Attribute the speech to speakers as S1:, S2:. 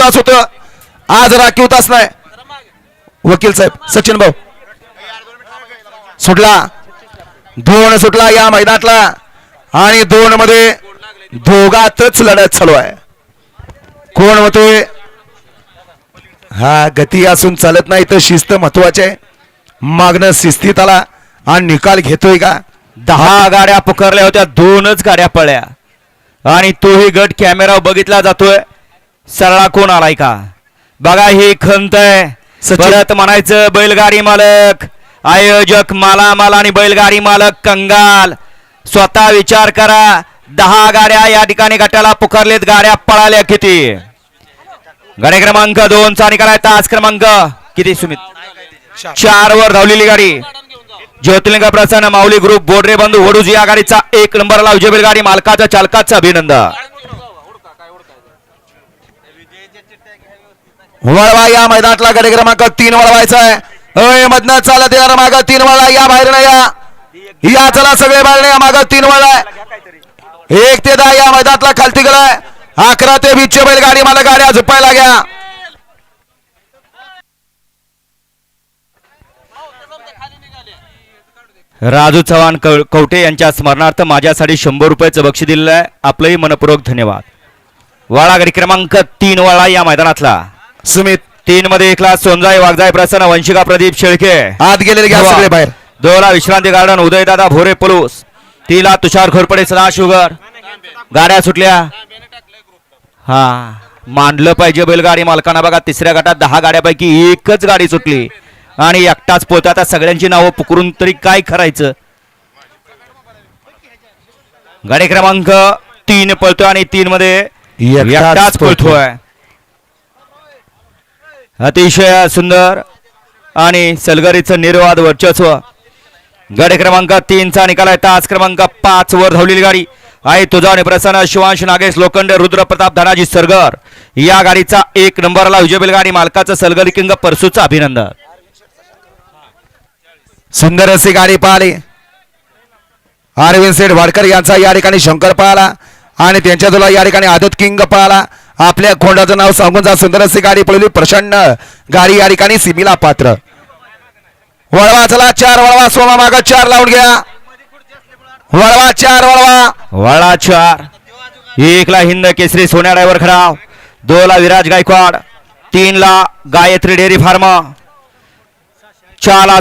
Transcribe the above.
S1: तास होत, आज राखीव तास नाही. वकील साहेब सचिन भाऊ सुटला, दोन सुटला या मैदानातला आणि दोन मध्ये दोघातच लढत चालू आहे. कोण होतोय? हा गती असून चालत नाही तर शिस्त महत्वाची आहे. मागणं शिस्तीत आला आणि निकाल घेतोय का?
S2: 10 गाड्या पुकारल्या होत्या, 2च गाड्या पळल्या आणि तोही गट कॅमेरा बघितला जातोय. सरळा कोण आलाय का बघा. ही खंत आहे. परत म्हणायचं बैलगाडी मालक आयोजक मालामाल आणि बैलगाडी मालक कंगाल. स्वतः विचार करा, 10 गाड्या या ठिकाणी गटाला पुकारलेत, गाड्या पळाल्या किती? गाडी क्रमांक 2 चा निकाल आहे. तास क्रमांक किती सुमित? 4 वर धावलेली गाडी ज्योतिर्लिंग प्रसन्न माऊली ग्रुप बोडरे बंधू वडूज या गाडीचा 1 नंबरला विजय बैलगाडी मालकाचा चालकाचं अभिनंदन.
S1: वळवा या मैदानातला गाडी क्रमांक 3 वळवायचा आहे. मधनं चालत येणार मागं 3 वळला, या बाहेर नाही या चला सगळे बाहेर नाही, मागं 3 वळलाय. 1 ते 10 या मैदानातला खालती गेलाय. 11 ते 20 बैलगाडी मला गाड्या झुपायला घ्या.
S2: राजू चव्हाण कवटे यांच्या स्मरणार्थ माझ्यासाठी 100 रुपयाचं बक्षीस दिलेलं आहे. आपलंही मनपूर्वक धन्यवाद. वाळा गाडी क्रमांक 3 वाळा या मैदानातला
S1: सुमित
S2: 3 मध्ये 1 ला सोनजाई वाघजाई प्रसन्न वंशिका प्रदीप शेळके
S1: आत गेलेले घ्या सगळे बाहेर.
S2: 2 ला विश्रांती गार्डन उदयदादा भोरे पलूस. 3 ला तुषार घोरपडे सदा शुगर. गाड्या सुटल्या. हा मानलं पाहिजे बैलगाडी मालकांना. बघा 3ऱ्या गटात 10 गाड्यापैकी 1च गाडी सुटली आणि एकटाच पोहता. आता सगळ्यांची नावं पुकरून तरी काय करायचं. गाडी क्रमांक 3 पळतोय आणि 3 मध्ये एकटाच पळतोय. अतिशय सुंदर आणि सलगरीचं निर्वाद वर्चस्व. गाडी क्रमांक 3 चा निकाल आहे. तास क्रमांक 5 वर धावलेली गाडी आहे तुझा आणि प्रसन्न शिवांश नागेश लोखंडे रुद्र प्रताप धनाजी सरगर या गाडीचा 1 नंबरला विजय बैलगाडी मालकाचं सलगरी किंग परसूचं अभिनंदन.
S1: सुंदर अशी गाडी पाहिली. अरविंद सेठ वाडकर यांचा या ठिकाणी शंकर पाहला आणि त्यांच्या तुला या ठिकाणी आदत किंग पाहला. आपल्या खोंडाचं नाव सांगून जा. सुंदर अशी गाडी पळली. प्रसन्न गाडी या ठिकाणी सिमीला पात्र. वळवा चला 4 वळवा. सोमा माग 4 लावून घ्या. वळवा 4 वळवा.
S2: वळा 4. 1 ला हिंद केसरी सोन्या ड्रायव्हर खराव. 2 ला विराज गायकवाड. 3 ला गायत्री डेअरी फार्मा. 4 ला